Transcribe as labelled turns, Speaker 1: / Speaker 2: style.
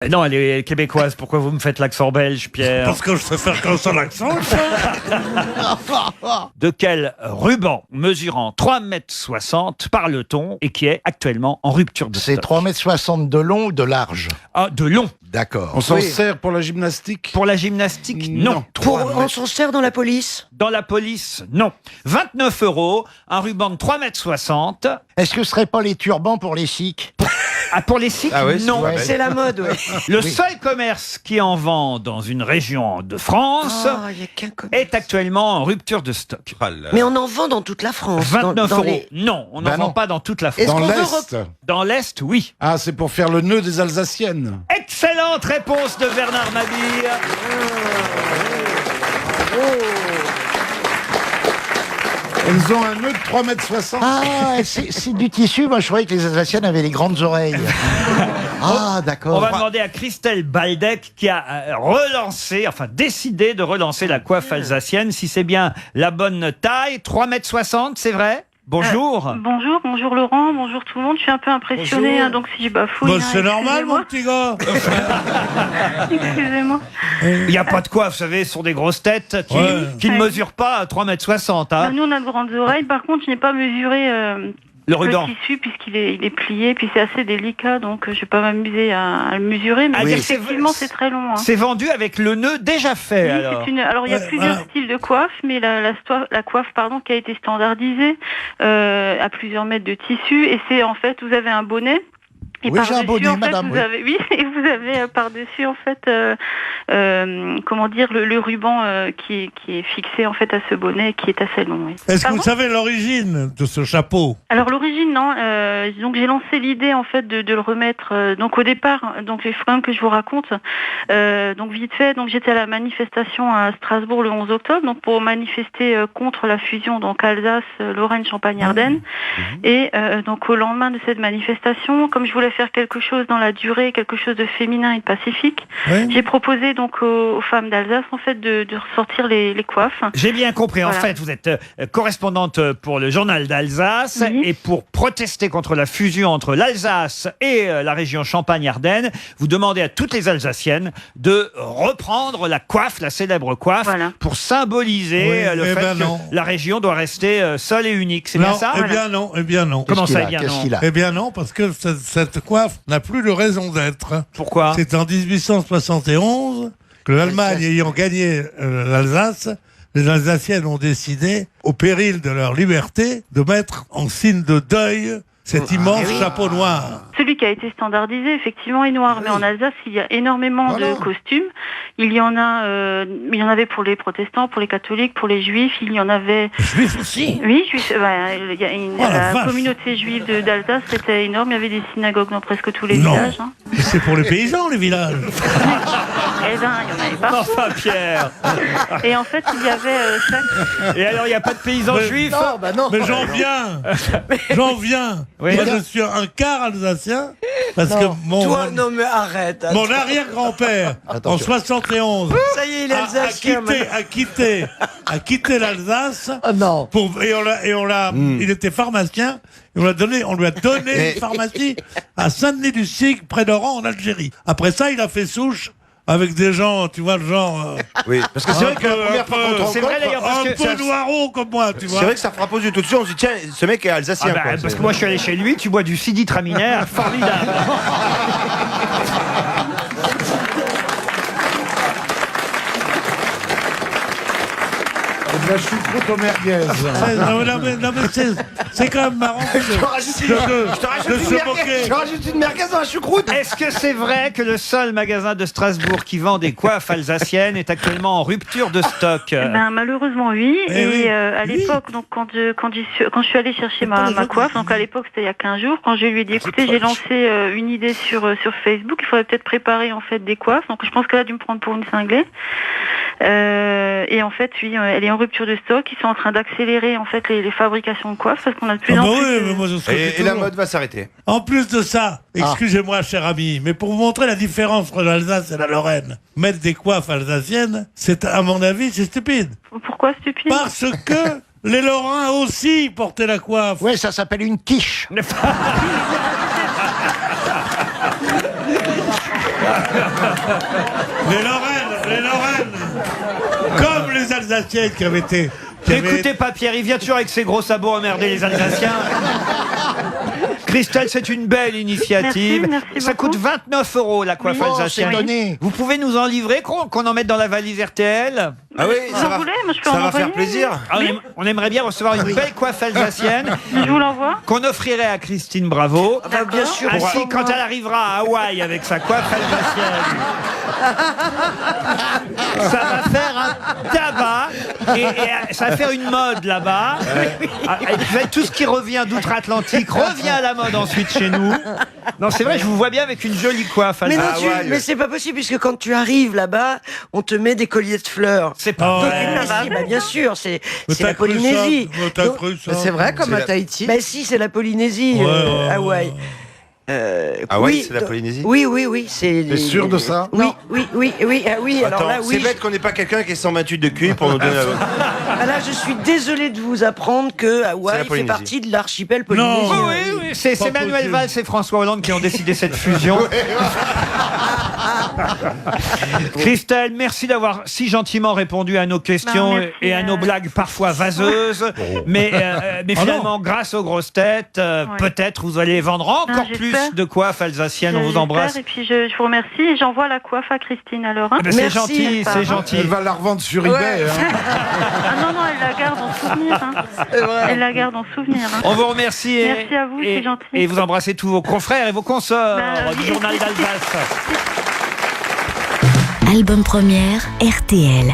Speaker 1: Non, elle est québécoise. Pourquoi vous me faites l'accent belge, Pierre?
Speaker 2: Parce que je sais faire comme ça l'accent.
Speaker 1: De quel ruban mesurant 3,60 m parle-t-on et qui est actuellement en rupture de
Speaker 3: C'est
Speaker 1: stock?
Speaker 3: 3,60 m de long ou de large?
Speaker 1: Ah, de long.
Speaker 3: D'accord.
Speaker 2: On s'en sert pour la gymnastique.
Speaker 1: Pour la gymnastique, non.
Speaker 4: On s'en sert dans la police?
Speaker 1: Dans la police, non. 29 €, un ruban de 3,60 m.
Speaker 3: Est-ce que ce serait pas les turbans pour les sikhs?
Speaker 1: Ah, pour les sikhs, non.
Speaker 3: ouais.
Speaker 4: C'est la mode, ouais.
Speaker 1: Le seul commerce qui en vend dans une région de France
Speaker 4: Ah, y a qu'un commerce.
Speaker 1: est actuellement en rupture de stock.
Speaker 4: Mais on en vend dans toute la France.
Speaker 1: 29
Speaker 4: dans
Speaker 1: €. Non, on n'en
Speaker 3: Bah
Speaker 1: vend
Speaker 3: non.
Speaker 1: pas dans toute la France.
Speaker 4: Est-ce
Speaker 2: Dans
Speaker 4: qu'on veut
Speaker 2: l'Est.
Speaker 1: Dans l'Est, oui.
Speaker 2: Ah, c'est pour faire le nœud des Alsaciennes.
Speaker 1: Excellente réponse de Bernard Mabille.
Speaker 2: Elles ont un nœud de 3,60 m.
Speaker 3: Ah, c'est du tissu. Moi, je croyais que les Alsaciennes avaient les grandes oreilles. Ah,
Speaker 1: On
Speaker 3: d'accord.
Speaker 1: va demander à Christelle Baldec qui a décidé de relancer la coiffe alsacienne. Si c'est bien la bonne taille, 3,60 m, c'est vrai? Bonjour.
Speaker 5: Bonjour Laurent, bonjour tout le monde. Je suis un peu impressionnée, donc si je bafouille.
Speaker 2: Bah, c'est normal, mon
Speaker 5: excusez-moi.
Speaker 2: petit gars.
Speaker 5: Excusez-moi.
Speaker 1: Il n'y a pas de coiffe, vous savez, ce sont des grosses têtes qui ne
Speaker 5: Ouais.
Speaker 1: mesurent pas 3,60 m.
Speaker 5: Bah, nous, on a de grandes oreilles. Par contre, je n'ai pas mesuré
Speaker 1: Le
Speaker 5: le
Speaker 1: ruban.
Speaker 5: tissu puisqu'il est plié, puis c'est assez délicat, donc je ne vais pas m'amuser à le mesurer. Mais
Speaker 1: Ah,
Speaker 5: oui,
Speaker 1: oui.
Speaker 5: effectivement, c'est très long. Hein.
Speaker 1: C'est vendu avec le nœud déjà fait,
Speaker 5: Oui,
Speaker 1: alors.
Speaker 5: alors il y a plusieurs styles de coiffe, mais la coiffe qui a été standardisée à plusieurs mètres de tissu, et c'est en fait, vous avez un bonnet. Et
Speaker 3: Oui, j'ai un bonnet,
Speaker 5: en fait,
Speaker 3: madame,
Speaker 5: vous
Speaker 3: oui.
Speaker 5: avez, et vous avez par-dessus en fait, le ruban qui est fixé en fait à ce bonnet, qui est assez long. Oui.
Speaker 2: Est-ce que
Speaker 5: Pardon
Speaker 2: vous savez l'origine de ce chapeau?
Speaker 5: Alors l'origine, non. Donc j'ai lancé l'idée en fait de le remettre. Donc au départ, donc il faut quand même que je vous raconte. Donc vite fait, donc j'étais à la manifestation à Strasbourg le 11 octobre, donc pour manifester contre la fusion donc Alsace, Lorraine, Champagne, Ardennes. Et donc au lendemain de cette manifestation, comme je voulais faire quelque chose dans la durée, quelque chose de féminin et de pacifique, j'ai proposé donc aux femmes d'Alsace en fait de ressortir les coiffes.
Speaker 1: J'ai bien compris. En
Speaker 5: Voilà.
Speaker 1: fait, vous êtes correspondante pour le journal d'Alsace
Speaker 5: Oui.
Speaker 1: et pour protester contre la fusion entre l'Alsace et la région Champagne-Ardenne, vous demandez à toutes les Alsaciennes de reprendre la coiffe, la célèbre coiffe,
Speaker 5: Voilà.
Speaker 1: pour symboliser
Speaker 2: Oui,
Speaker 1: le
Speaker 2: eh
Speaker 1: fait
Speaker 2: ben
Speaker 1: que
Speaker 2: non.
Speaker 1: la région doit rester seule et unique. C'est bien
Speaker 2: Non,
Speaker 1: ça?
Speaker 2: eh bien non, eh bien non.
Speaker 1: Comment ça,
Speaker 3: Qu'est-ce
Speaker 1: eh bien
Speaker 3: qu'il a?
Speaker 1: non?
Speaker 3: Qu'est-ce qu'il a?
Speaker 2: Eh bien non, parce que cette coiffe n'a plus de raison d'être.
Speaker 1: Pourquoi?
Speaker 2: C'est en 1871 que l'Allemagne ayant gagné l'Alsace, les Alsaciennes ont décidé, au péril de leur liberté, de mettre en signe de deuil cet immense chapeau noir.
Speaker 5: Celui qui a été standardisé, effectivement, est noir. Mais en Alsace, il y a énormément de costumes. Il y en avait pour les protestants, pour les catholiques, pour les juifs. Il y en avait.
Speaker 2: Juif aussi.
Speaker 5: Oui, juifs. Il y a
Speaker 2: la
Speaker 5: la
Speaker 2: vache.
Speaker 5: communauté juive d'Alsace, c'était énorme. Il y avait des synagogues dans presque tous les
Speaker 2: Non.
Speaker 5: villages. Hein.
Speaker 2: C'est pour les paysans, les villages.
Speaker 5: Eh ben, il y en avait pas.
Speaker 1: Enfin, Pierre.
Speaker 5: Et en fait, il y avait chaque.
Speaker 1: Et alors, il n'y a pas de paysans
Speaker 2: Mais-
Speaker 1: juifs?
Speaker 2: Mais j'en viens. J'en viens.
Speaker 1: Oui.
Speaker 2: Moi, je suis un quart alsacien parce que
Speaker 4: Toi, non, mais arrête.
Speaker 2: mon arrière-grand-père, en
Speaker 3: Attention.
Speaker 2: 71,
Speaker 4: Ça y est, il est alsacien.
Speaker 2: a quitté l'Alsace.
Speaker 4: Ah non.
Speaker 2: Il était pharmacien. Et on lui a donné une pharmacie à Saint-Denis-du-Sig, près d'Oran, en Algérie. Après ça, il a fait souche avec des gens, tu vois, le genre.
Speaker 6: Oui, parce que c'est vrai que la première fois qu'on te
Speaker 1: C'est vrai, d'ailleurs, parce
Speaker 2: un
Speaker 1: que ça-
Speaker 2: peu noireau comme moi, tu vois.
Speaker 6: c'est vrai que ça frappe aux yeux tout de suite. On se dit tiens, ce mec est alsacien.
Speaker 1: Ah bah,
Speaker 6: quoi.
Speaker 1: parce que moi je suis allé chez lui, tu bois du Sidi Traminaire, formidable.
Speaker 2: De la choucroute au merguez. Non, mais c'est quand même marrant de se moquer.
Speaker 3: Je rajoute une merguez dans la choucroute.
Speaker 1: Est-ce que c'est vrai que le seul magasin de Strasbourg qui vend des coiffes alsaciennes est actuellement en rupture de stock?
Speaker 5: Ben, malheureusement, oui.
Speaker 2: Eh
Speaker 5: Et
Speaker 2: oui.
Speaker 5: à l'époque, donc quand je suis allée chercher ma coiffe, donc à l'époque c'était il y a 15 jours, quand je lui ai dit écoutez, j'ai lancé une idée sur Facebook, il faudrait peut-être préparer en fait des coiffes. Donc je pense qu'elle a dû me prendre pour une cinglée. Et en fait, oui, elle est en rupture de stock. Ils sont en train d'accélérer en fait les fabrications de coiffes parce qu'on a de plus
Speaker 2: Ah
Speaker 5: en
Speaker 2: bah
Speaker 5: plus.
Speaker 2: oui, mais moi je serais
Speaker 6: Et la
Speaker 2: toujours-
Speaker 6: mode va s'arrêter.
Speaker 2: En plus de ça, excusez-moi, cher ami, mais pour vous montrer la différence entre l'Alsace et la Lorraine, mettre des coiffes alsaciennes, c'est, à mon avis, c'est stupide.
Speaker 5: Pourquoi stupide?
Speaker 2: Parce que les Lorrains aussi portaient la coiffe.
Speaker 3: Ouais, ça s'appelle une quiche.
Speaker 2: Les Lorraines. Comme les Alsaciennes qui avaient été... qui avaient-
Speaker 1: N'écoutez pas Pierre, il vient toujours avec ses gros sabots emmerder les Alsaciens. Christelle, c'est une belle initiative.
Speaker 5: Merci
Speaker 1: Ça
Speaker 5: beaucoup.
Speaker 1: coûte 29 € la coiffe
Speaker 3: Oh, c'est
Speaker 1: alsacienne.
Speaker 3: donné.
Speaker 1: Vous pouvez nous en livrer, qu'on en mette dans la valise RTL?
Speaker 6: Ah oui,
Speaker 5: Si vous voulez, moi je peux
Speaker 6: ça
Speaker 5: en
Speaker 6: va faire
Speaker 5: envoyer.
Speaker 6: plaisir.
Speaker 1: Ah, on aimerait bien recevoir une belle coiffe alsacienne
Speaker 5: Je vous l'envoie.
Speaker 1: qu'on offrirait à Christine Bravo.
Speaker 4: Ah bah, bien sûr.
Speaker 1: Ainsi, quand elle arrivera à Hawaï avec sa coiffe alsacienne, ça va faire un tabac et ça va faire une mode là-bas. Et puis, tout ce qui revient d'outre-Atlantique revient à la mode ensuite chez nous. Non, c'est vrai, je vous vois bien avec une jolie coiffe
Speaker 4: Mais non,
Speaker 1: alsacienne.
Speaker 4: mais c'est pas possible puisque quand tu arrives là-bas, on te met des colliers de fleurs.
Speaker 1: C'est pas
Speaker 2: Oh,
Speaker 1: vrai.
Speaker 4: Mais si, bah, bien sûr, c'est
Speaker 2: Mais
Speaker 4: la
Speaker 2: t'as cru
Speaker 4: Polynésie.
Speaker 2: ça T'as
Speaker 4: Donc-
Speaker 2: cru ça
Speaker 3: C'est vrai, comme
Speaker 6: C'est
Speaker 3: à
Speaker 6: la-
Speaker 3: Tahiti.
Speaker 4: Bah si, c'est la Polynésie,
Speaker 2: Ouais, ouais,
Speaker 4: Hawaï.
Speaker 6: Hawaï,
Speaker 4: oui,
Speaker 6: c'est la Polynésie.
Speaker 4: Oui, c'est...
Speaker 3: T'es sûr de ça?
Speaker 4: Oui, oui, alors
Speaker 6: Attends,
Speaker 4: là,
Speaker 6: c'est
Speaker 4: oui.
Speaker 6: bête qu'on n'ait pas quelqu'un qui est 128 de QI pour nous donner la...
Speaker 4: Ah, là, je suis désolé de vous apprendre que
Speaker 6: C'est
Speaker 4: Hawaï
Speaker 6: la
Speaker 4: fait
Speaker 6: Polynésie.
Speaker 4: partie de l'archipel polynésien.
Speaker 1: Oui, oui, c'est
Speaker 2: Pas
Speaker 1: Manuel
Speaker 2: possible.
Speaker 1: Valls et François Hollande qui ont décidé cette fusion. Christelle, merci d'avoir si gentiment répondu à nos questions
Speaker 5: Merci,
Speaker 1: et à nos blagues parfois vaseuses. Mais finalement, grâce aux grosses têtes,
Speaker 5: Ouais.
Speaker 1: peut-être vous allez vendre encore plus
Speaker 5: j'espère.
Speaker 1: de coiffes alsaciennes. On vous
Speaker 5: J'espère,
Speaker 1: embrasse.
Speaker 5: Et puis je vous remercie et j'envoie la coiffe à Christine alors. Hein.
Speaker 1: Eh ben, c'est
Speaker 4: Merci,
Speaker 1: gentil,
Speaker 5: Alpha.
Speaker 1: c'est gentil.
Speaker 3: Elle va la revendre sur eBay. Hein.
Speaker 5: Ah non, elle la garde en souvenir. Hein. Elle la garde en souvenir. Hein.
Speaker 1: On vous remercie et,
Speaker 5: Merci à vous,
Speaker 1: et-
Speaker 5: c'est gentil.
Speaker 1: et vous embrassez tous vos confrères et vos consorts
Speaker 5: Bah,
Speaker 1: du journal d'Alsace.
Speaker 7: Album première, RTL.